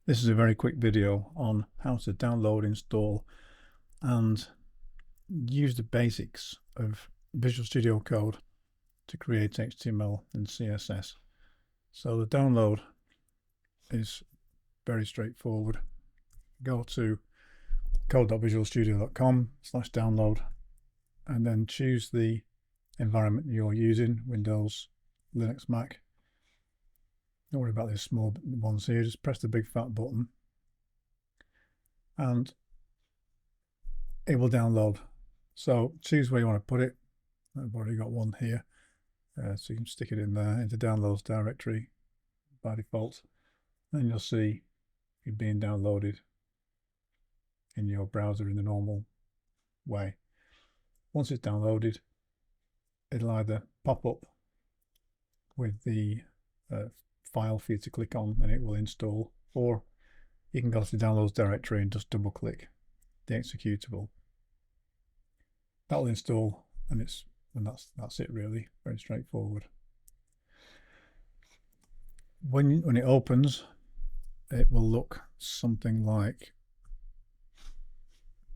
This is a very quick video on how to download, install and use the basics of Visual Studio Code to create HTML and CSS. So the download is very straightforward. Go to code.visualstudio.com/download and then choose the environment you're using, Windows, Linux, Mac. Don't worry about these small ones here, just press the big fat button and it will download. So choose where you want to put it. I've already got one here, so you can stick it in there into downloads directory by default. Then you'll see it being downloaded in your browser in the normal way. Once it's downloaded, it'll either pop up with the file for you to click on and it will install, or you can go to the downloads directory and just double click the executable. That'll install, and that's it really. Very straightforward. When it opens, it will look something like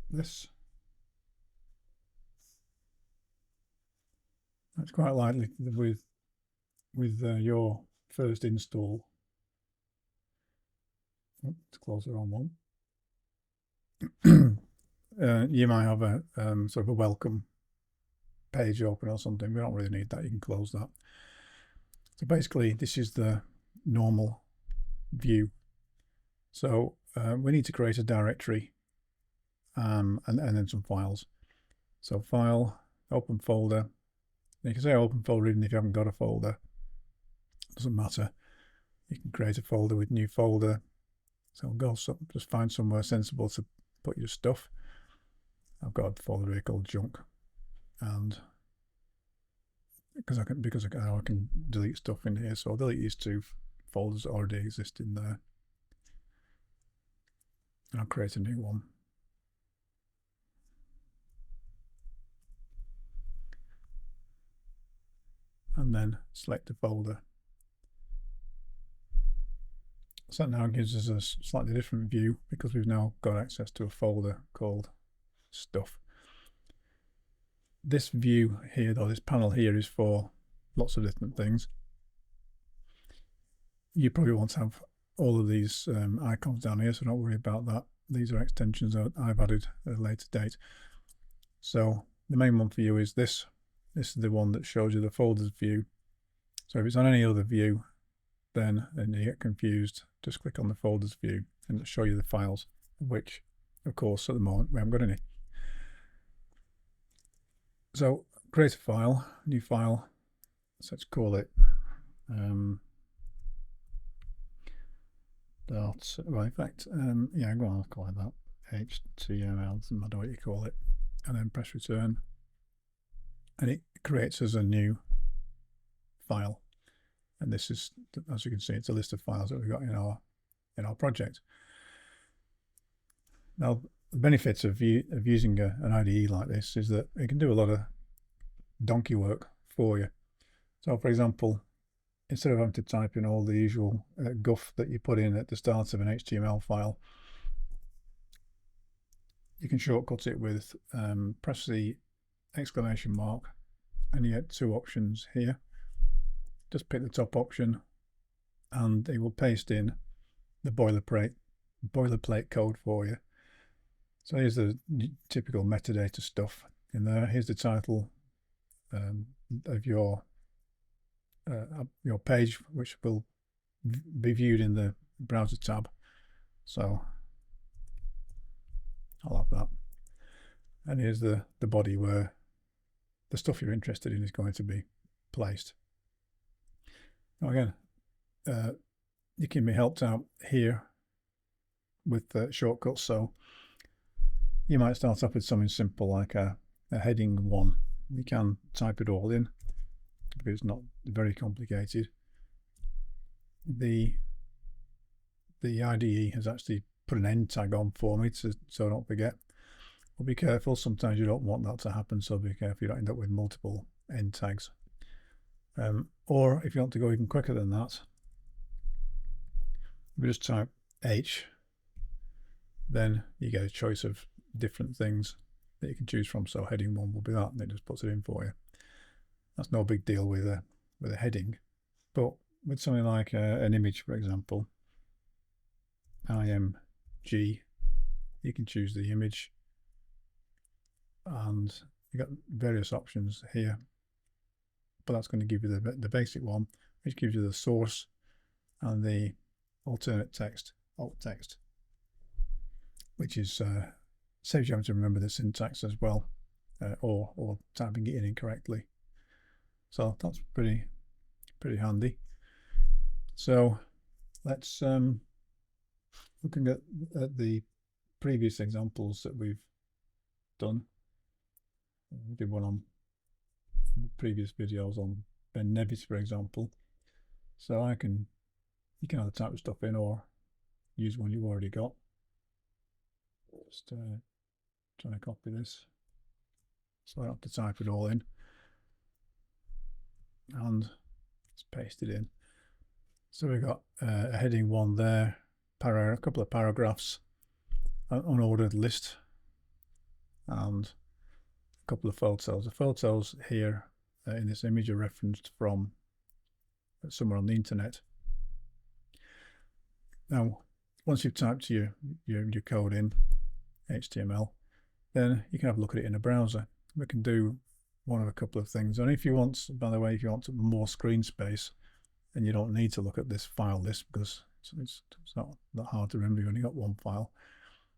this. That's quite likely with your first install. Oh, let's close the wrong one. You might have a sort of a welcome page open or something. We don't really need that. You can close that. So basically, this is the normal view. So we need to create a directory and then some files. So file, open folder. You can say open folder even if you haven't got a folder. Doesn't matter. You can create a folder with new folder. So just find somewhere sensible to put your stuff. I've got a folder here called junk, and because I can delete stuff in here, so I'll delete these two folders that already exist in there, and I'll create a new one. And then select a folder. So that now gives us a slightly different view because we've now got access to a folder called stuff. This view here, though, this panel here is for lots of different things. You probably want to have all of these icons down here, so don't worry about that. These are extensions that I've added at a later date. So the main one for you is this. This is the one that shows you the folders view. So if it's on any other view, then you get confused, just click on the folders view and it'll show you the files, which of course at the moment we haven't got any. So create a file, new file, so let's call it well, in fact, yeah, go on, I'll call it that, HTML, doesn't matter what you call it, and then press return, and it creates us a new file. And this is, as you can see, it's a list of files that we've got in our project. Now, the benefits of using an IDE like this is that it can do a lot of donkey work for you. So, for example, instead of having to type in all the usual guff that you put in at the start of an HTML file, you can shortcut it with press the exclamation mark, and you get two options here. Just pick the top option and it will paste in the boilerplate code for you. So here's the typical metadata stuff in there. Here's the title of your page, which will be viewed in the browser tab. So I'll have that. And here's the body where the stuff you're interested in is going to be placed. Now again, you can be helped out here with shortcuts. So you might start off with something simple like a heading 1. You can type it all in because it's not very complicated. The IDE has actually put an end tag on for me, so don't forget. But be careful, sometimes you don't want that to happen, so be careful you don't end up with multiple end tags. Or if you want to go even quicker than that, we just type H, then you get a choice of different things that you can choose from. So heading 1 will be that, and it just puts it in for you. That's no big deal with a heading, but with something like an image, for example, img, you can choose the image, and you got various options here, but that's going to give you the basic one, which gives you the source and the alternate text, alt text, which is saves you having to remember the syntax as well, or typing it in incorrectly. So that's pretty handy. So let's looking at the previous examples that we've done. We did one on previous videos on Ben Nevis, for example. So you can either type the stuff in or use one you've already got. Just trying to copy this so I don't have to type it all in, and let's paste it in. So we've got a heading 1 there, a couple of paragraphs, an unordered list, and a couple of photos. The photos here in this image are referenced from somewhere on the internet. Now, once you've typed your code in HTML, then you can have a look at it in a browser. We can do one of a couple of things. And if you want, by the way, if you want more screen space, and you don't need to look at this file list because it's not that hard to remember, you've only got one file,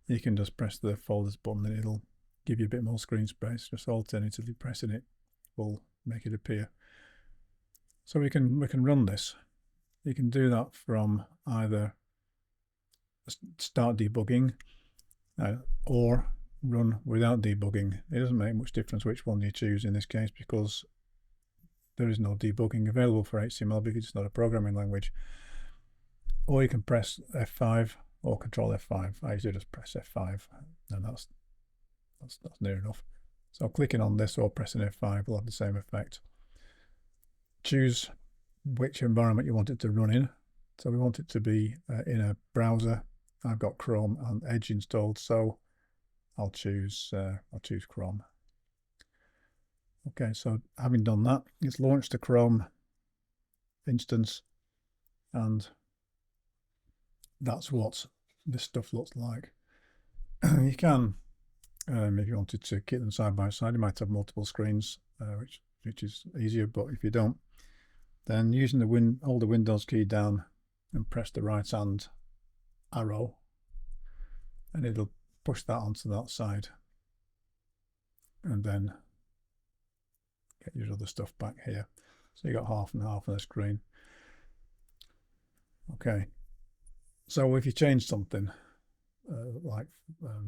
you can just press the folders button and it'll give you a bit more screen space. Just alternatively pressing it will make it appear. So we can run this. You can do that from either start debugging or run without debugging. It doesn't make much difference which one you choose in this case, because there is no debugging available for HTML because it's not a programming language. Or you can press F5 or Control F5. I usually just press F5, and that's near enough. So clicking on this or pressing F5 will have the same effect. Choose which environment you want it to run in. So we want it to be in a browser. I've got Chrome and Edge installed, so I'll choose Chrome. Okay, so having done that, it's launched the Chrome instance, and that's what this stuff looks like. You can, if you wanted to keep them side by side, you might have multiple screens, which is easier. But if you don't, then using hold the Windows key down and press the right hand arrow, and it'll push that onto that side, and then get your other stuff back here. So you got half and half of the screen. Okay, so if you change something,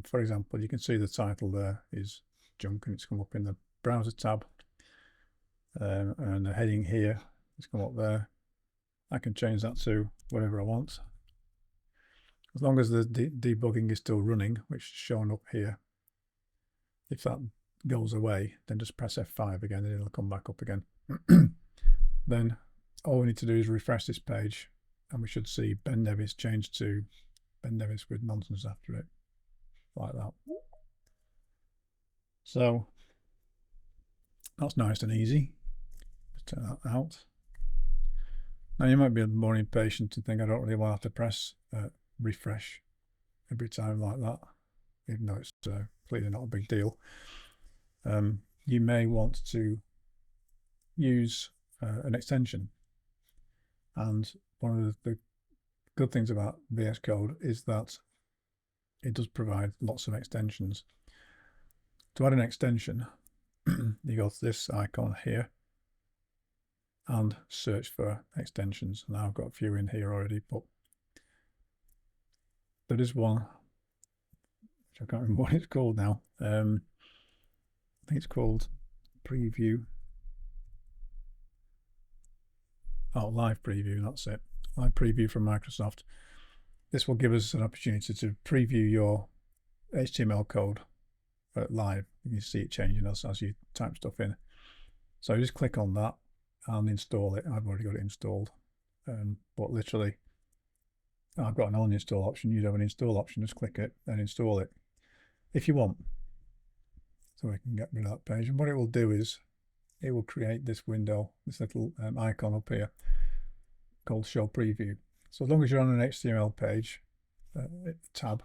for example, you can see the title there is junk, and it's come up in the browser tab, and the heading here has come up there. I can change that to whatever I want, as long as the debugging is still running, which is shown up here. If that goes away, then just press F5 again and it'll come back up again. Then all we need to do is refresh this page, and we should see Ben Nevis changed to Ben Nevis with nonsense after it, like that. So that's nice and easy. Let's turn that out. Now you might be more impatient and think, I don't really want to have to press refresh every time like that, even though it's clearly not a big deal. You may want to use an extension, and one of the good things about VS Code is that it does provide lots of extensions. To add an extension, you go to this icon here and search for extensions. Now I've got a few in here already, but there is one which I can't remember what it's called now. I think it's called Preview. Oh, Live Preview, that's it. Live Preview from Microsoft. This will give us an opportunity to preview your HTML code live. You can see it changing as you type stuff in. So just click on that and install it. I've already got it installed, but literally I've got an uninstall option. You'd have an install option. Just click it and install it if you want. So we can get rid of that page. And what it will do is it will create this window, this little icon up here called Show Preview. So as long as you're on an HTML page, tab,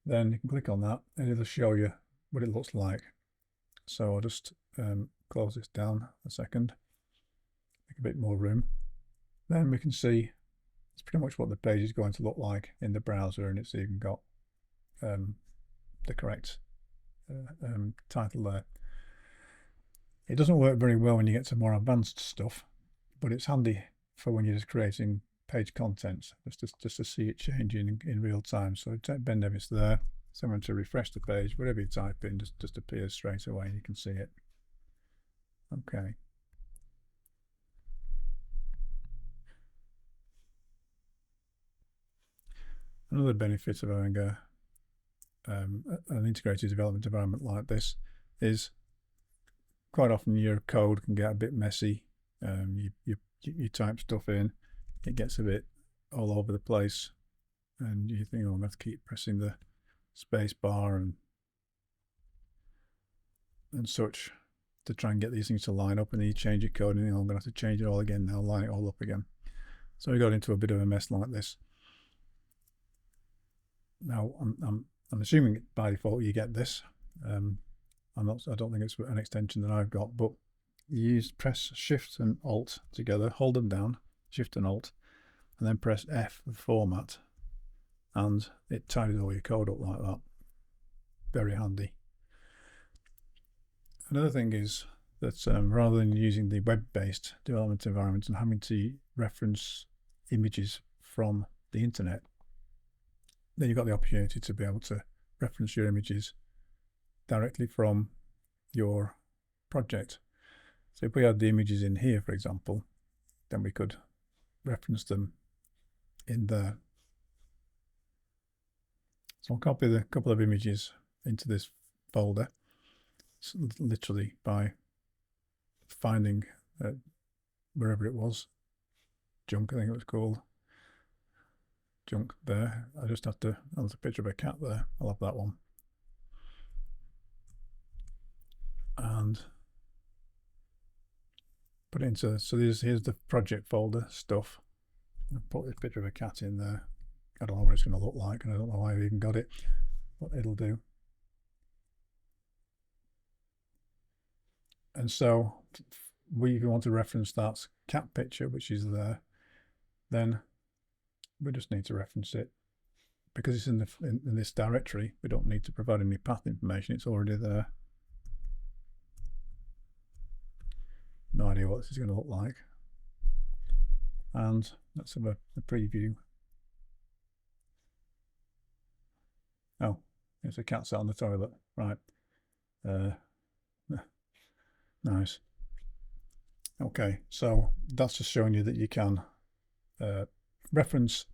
then you can click on that and it'll show you what it looks like. So I'll just close this down a second, make a bit more room. Then we can see it's pretty much what the page is going to look like in the browser, and it's even got the correct title there. It doesn't work very well when you get to more advanced stuff, but it's handy for when you're just creating page content, just to see it changing in real time. So bend if it's there, someone to refresh the page, whatever you type in just appears straight away and you can see it. Okay. Another benefit of having an integrated development environment like this is quite often your code can get a bit messy. You type stuff in, it gets a bit all over the place, and you think, oh, I'm going to have to keep pressing the space bar and such to try and get these things to line up, and then you change your code and you know, I'm going to have to change it all again now, line it all up again. So we got into a bit of a mess like this. Now I'm assuming by default you get this. I don't think it's an extension that I've got, but you press Shift and Alt together, hold them down, Shift and Alt, and then press F for format, and it tidies all your code up like that. Very handy. Another thing is that rather than using the web-based development environment and having to reference images from the internet, then you've got the opportunity to be able to reference your images directly from your project. So if we had the images in here, for example, then we could reference them in there. So I'll copy the couple of images into this folder, literally by finding wherever it was, junk, I think it was called. Junk there. I just have to, there's a picture of a cat there. I'll have that one. And put it into, so here's the project folder stuff. I'll put this picture of a cat in there. I don't know what it's going to look like, and I don't know why I even got it, but it'll do. And so if we want to reference that cat picture, which is there, then we just need to reference it. Because it's in this directory, we don't need to provide any path information, it's already there. No idea what this is going to look like. And let's have a preview. Oh, it's a cat sat on the toilet, right. Nice. Okay, so that's just showing you that you can reference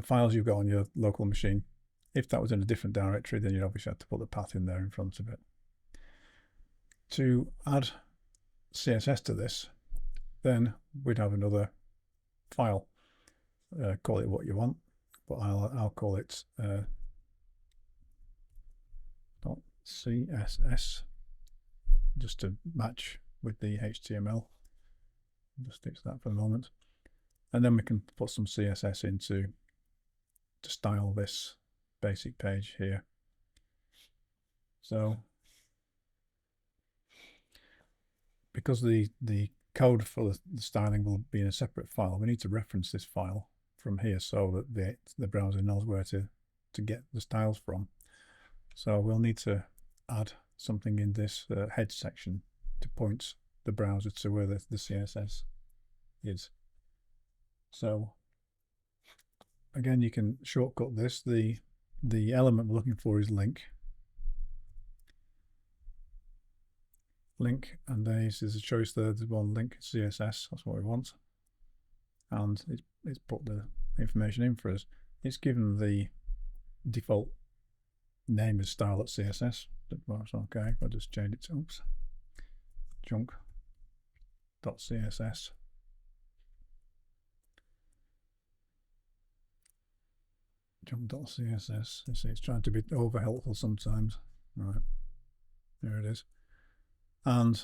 files you've got on your local machine. If that was in a different directory, then you'd obviously have to put the path in there in front of it. To add CSS to this, then we'd have another file. Call it what you want, but I'll call it .css, just to match with the HTML. Just fix that for the moment, and then we can put some CSS into to style this basic page here. So because the code for the styling will be in a separate file, we need to reference this file from here so that the browser knows where to get the styles from. So we'll need to add something in this head section to point the browser to where the CSS is. So again, you can shortcut this. The element we're looking for is link, and there's a choice there. There's one link CSS. That's what we want, and it's put the information in for us. It's given the default name as style.css. That's okay. I'll just change it to junk.css. jump.css. You see, it's trying to be over helpful sometimes. Right, there it is. And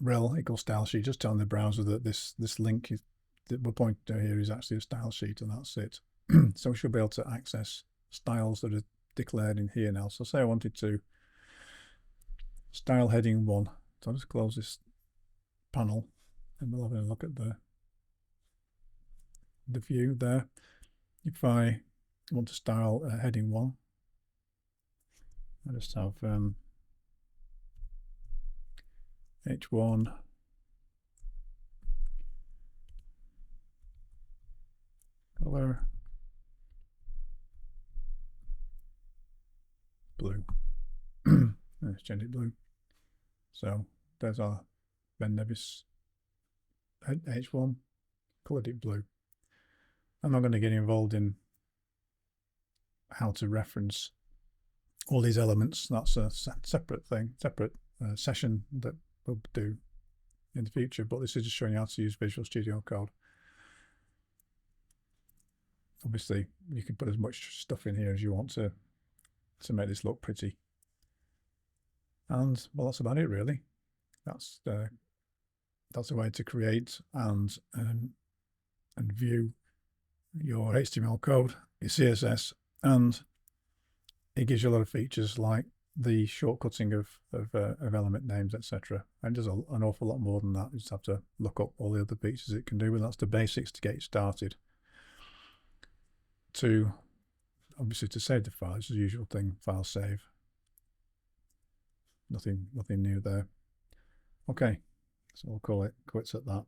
rel equals style sheet, just telling the browser that this link that we're pointing to here is actually a style sheet, and that's it. So we should be able to access styles that are declared in here now. So say I wanted to style heading 1. So I'll just close this panel and we'll have a look at the view there. If I want to style heading 1, I just have H1 color blue. Let's change it blue. So there's our Ben Nevis H1, colored it blue. I'm not going to get involved in how to reference all these elements. That's a separate thing, separate session that we'll do in the future, but this is just showing you how to use Visual Studio Code. Obviously, you can put as much stuff in here as you want to make this look pretty. And well, that's about it really. That's a way to create and view your HTML code, your CSS, and it gives you a lot of features like the shortcutting of element names, etc. And there's an awful lot more than that. You just have to look up all the other features it can do, but that's the basics to get you started. Obviously to save the file, it's the usual thing, file save. Nothing new there. Okay, so we'll call it quits at that.